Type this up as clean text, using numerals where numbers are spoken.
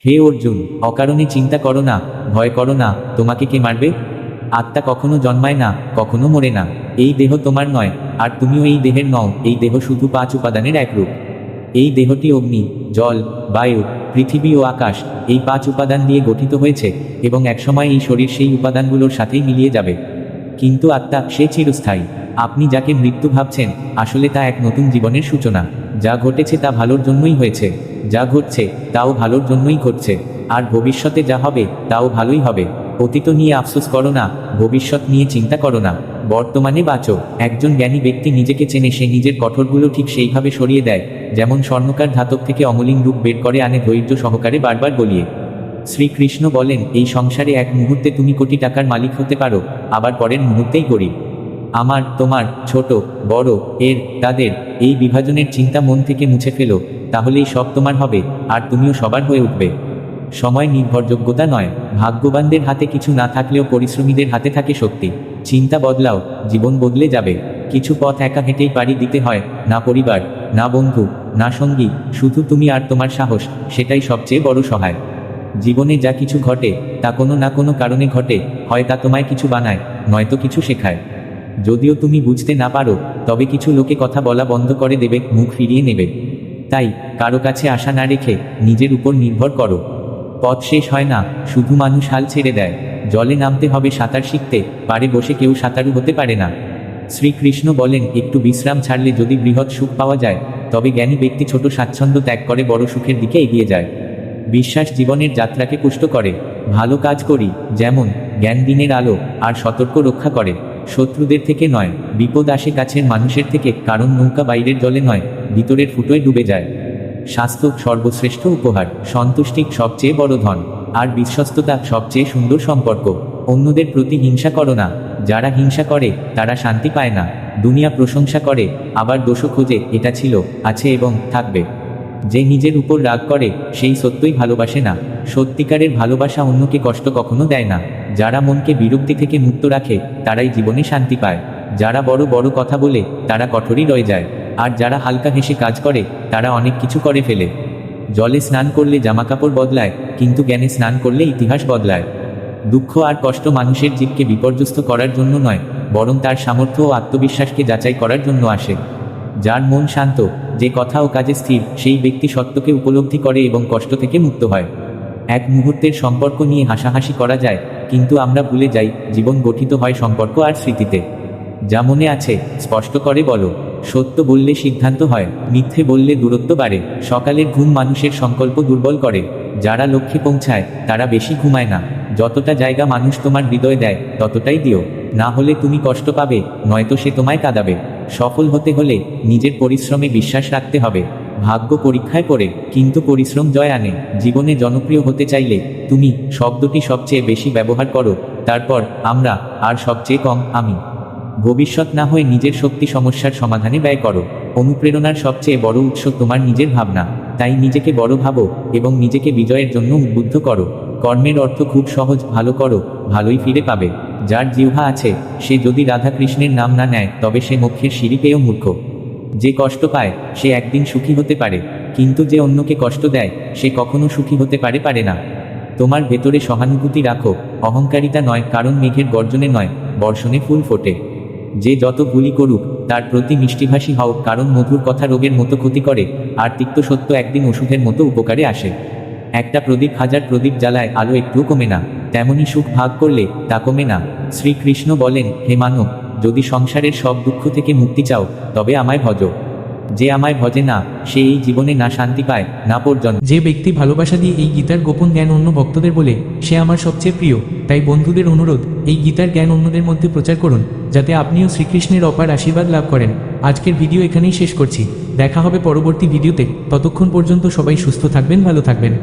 হে অর্জুন, অকারণে চিন্তা করো না, ভয় করো না। তোমাকে কে মারবে? আত্মা কখনো জন্মায় না, কখনো মরে না। এই দেহ তোমার নয়, আর তুমিও এই দেহের নও। এই দেহ শুধু 5 উপাদানের এক রূপ। এই দেহটি অগ্নি, জল, বায়ু, পৃথিবী ও আকাশ, এই 5 উপাদান দিয়ে গঠিত হয়েছে, এবং একসময় এই শরীর সেই উপাদানগুলোর সাথেই মিলিয়ে যাবে। কিন্তু আত্মা, সে চিরস্থায়ী। আপনি যাকে মৃত্যু ভাবছেন, আসলে তা এক নতুন জীবনের সূচনা। যা ঘটেছে তা ভালোর জন্যই হয়েছে, যা ঘটছে তাও ভালোর জন্যই ঘটছে, আর ভবিষ্যতে যা হবে তাও ভালোই হবে। অতীত নিয়ে আফসোস করো না, ভবিষ্যৎ নিয়ে চিন্তা করো না, বর্তমানে বাঁচো। একজন জ্ঞানী ব্যক্তি নিজেকে চেনে, সে নিজের কঠোরগুলো ঠিক সেইভাবে সরিয়ে দেয়, যেমন স্বর্ণকার ধাতব থেকে অমলিন রূপ বের করে আনে ধৈর্য সহকারে বারবার গলিয়ে। শ্রীকৃষ্ণ বলেন, এই সংসারে এক মুহূর্তে তুমি কোটি টাকার মালিক হতে পারো, আবার পরের মুহূর্তেই গরিব। আমার, তোমার, ছোট, বড়, এর, তাদের, এই বিভাজনের চিন্তা মন থেকে মুছে ফেলো, তাহলেই সব তোমার হবে, আর তুমিও সবার হয়ে উঠবে। সময় নির্ভরযোগ্যতা নয়, ভাগ্যবানদের হাতে কিছু না থাকলেও পরিশ্রমীদের হাতে থাকে শক্তি। চিন্তা বদলাও, জীবন বদলে যাবে। কিছু পথ একা হেঁটেই পাড়ি দিতে হয়, না পরিবার, না বন্ধু, না সঙ্গী, শুধু তুমি আর তোমার সাহস, সেটাই সবচেয়ে বড় সহায়। জীবনে যা কিছু ঘটে তা কোনো না কোনো কারণে ঘটে, হয় তা তোমায় কিছু বানায়, নয়তো কিছু শেখায়। যদিও তুমি বুঝতে না পারো, তবে কিছু লোকে কথা বলা বন্ধ করে দেবে, মুখ ফিরিয়ে নেবে। তাই কারো কাছে আশা না রেখে নিজের উপর নির্ভর করো। পথ শেষ হয় না, শুধু মানুষ হাল ছেড়ে দেয়। জলে নামতে হবে সাঁতার শিখতে, পাড়ে বসে কেউ সাঁতারু হতে পারে না। শ্রীকৃষ্ণ বলেন, একটু বিশ্রাম ছাড়লে যদি বৃহৎ সুখ পাওয়া যায়, তবে জ্ঞানী ব্যক্তি ছোট স্বাচ্ছন্দ্য ত্যাগ করে বড় সুখের দিকে এগিয়ে যায়। বিশ্বাস জীবনের যাত্রাকে পুষ্ট করে। ভালো কাজ করি, যেমন জ্ঞান দিনের আলো, আর সতর্ক রক্ষা করে। শত্রুদের থেকে নয়, বিপদ আসে কাছের মানুষের থেকে, কারণ নৌকা বাইরের জলে নয়, ভিতরের ফুটোয় ডুবে যায়। স্বাস্থ্য সর্বশ্রেষ্ঠ উপহার, সন্তুষ্টি সবচেয়ে বড় ধন, আর বিশ্বস্ততা সবচেয়ে সুন্দর সম্পর্ক। অন্যদের প্রতি হিংসা করো না, যারা হিংসা করে তারা শান্তি পায় না। দুনিয়া প্রশংসা করে, আবার দোষও খোঁজে, এটা ছিল, আছে এবং থাকবে। যে নিজের উপর রাগ করে, সেই সত্যই ভালোবাসে না। সত্যিকারের ভালোবাসা অন্যকে কষ্ট কখনো দেয় না। যারা মনকে বিরক্তি থেকে মুক্ত রাখে, তারাই জীবনে শান্তি পায়। যারা বড় বড় কথা বলে, তারা কঠোরই রয়ে যায়। আর যারা হালকা হেসে কাজ করে, তারা অনেক কিছু করে ফেলে। জলে স্নান করলে জামাকাপড় বদলায়, কিন্তু জ্ঞানে স্নান করলে ইতিহাস বদলায়। দুঃখ আর কষ্ট মানুষের জীবকে বিপর্যস্ত করার জন্য নয়, বরং তার সামর্থ্য ও আত্মবিশ্বাসকে যাচাই করার জন্য আসে। যার মন শান্ত, যে কথা ও কাজে স্থির, সেই ব্যক্তি সত্যকে উপলব্ধি করে এবং কষ্ট থেকে মুক্ত হয়। এক মুহূর্তের সম্পর্ক নিয়ে হাসাহাসি করা যায়, কিন্তু আমরা ভুলে যাই, জীবন গঠিত হয় সম্পর্ক আর স্মৃতিতে। যা মনে আছে স্পষ্ট করে বলো। সত্য বললে সিদ্ধান্ত হয়, মিথ্যে বললে দূরত্ব বাড়ে। সকালের ঘুম মানুষের সংকল্প দুর্বল করে। যারা লক্ষ্যে পৌঁছায় তারা বেশি ঘুমায় না। যতটা জায়গা মানুষ তোমার হৃদয় দেয়, ততটাই দিও। না হলে তুমি কষ্ট পাবে, নয়তো সে তোমায় কাঁদাবে। সফল হতে হলে নিজের পরিশ্রমে বিশ্বাস রাখতে হবে। ভাগ্য পরীক্ষায় পড়ে, কিন্তু পরিশ্রম জয় আনে। জীবনে জনপ্রিয় হতে চাইলে তুমি শব্দটি সবচেয়ে বেশি ব্যবহার করো, তারপর আমরা, আর সবচেয়ে কম আমি। ভবিষ্যৎ না হয়ে নিজের শক্তি সমস্যার সমাধানে ব্যয় করো। অনুপ্রেরণার সবচেয়ে বড় উৎস তোমার নিজের ভাবনা। তাই নিজেকে বড় ভাবো এবং নিজেকে বিজয়ের জন্য উদ্বুদ্ধ করো। কর্মের অর্থ খুব সহজ, ভালো করো, ভালোই ফিরে পাবে। যার জিহ্বা আছে, সে যদি রাধাকৃষ্ণের নাম না নেয়, তবে সে মোক্ষের সিঁড়ি পেয়েও মূর্খ। যে কষ্ট পায় সে একদিন সুখী হতে পারে, কিন্তু যে অন্যকে কষ্ট দেয় সে কখনো সুখী হতে পারে না। তোমার ভেতরে সহানুভূতি রাখো, অহংকারিতা নয়, কারণ মেঘের গর্জনে নয়, বর্ষণে ফুল ফোটে। যে যত ভুলই করুক, তার প্রতি মিষ্টিভাষী হও, কারণ মধুর কথা রোগের মতো ক্ষতি করে, আর তিক্ত সত্য একদিন ওষুধের মতো উপকারে আসে। একটা প্রদীপ হাজার প্রদীপ জ্বালায়, আলো একটুও কমে না। তেমনি সুখ ভাগ করলে তা কমে না। শ্রীকৃষ্ণ বলেন, হে মানব, যদি সংসারের সব দুঃখ থেকে মুক্তি চাও, তবে আমায় ভজো। যে আমায় ভজে না, সে এই জীবনে না শান্তি পায়, না পর্যন্ত। যে ব্যক্তি ভালোবাসা দিয়ে এই গীতার গোপন জ্ঞান অন্য ভক্তদের বলে, সে আমার সবচেয়ে প্রিয়। তাই বন্ধুদের অনুরোধ, এই গীতার জ্ঞান অন্যদের মধ্যে প্রচার করুন, যাতে আপনিও শ্রীকৃষ্ণের অপার আশীর্বাদ লাভ করেন। আজকের ভিডিও এখানেই শেষ করছি। দেখা হবে পরবর্তী ভিডিওতে। ততক্ষণ পর্যন্ত সবাই সুস্থ থাকবেন, ভালো থাকবেন।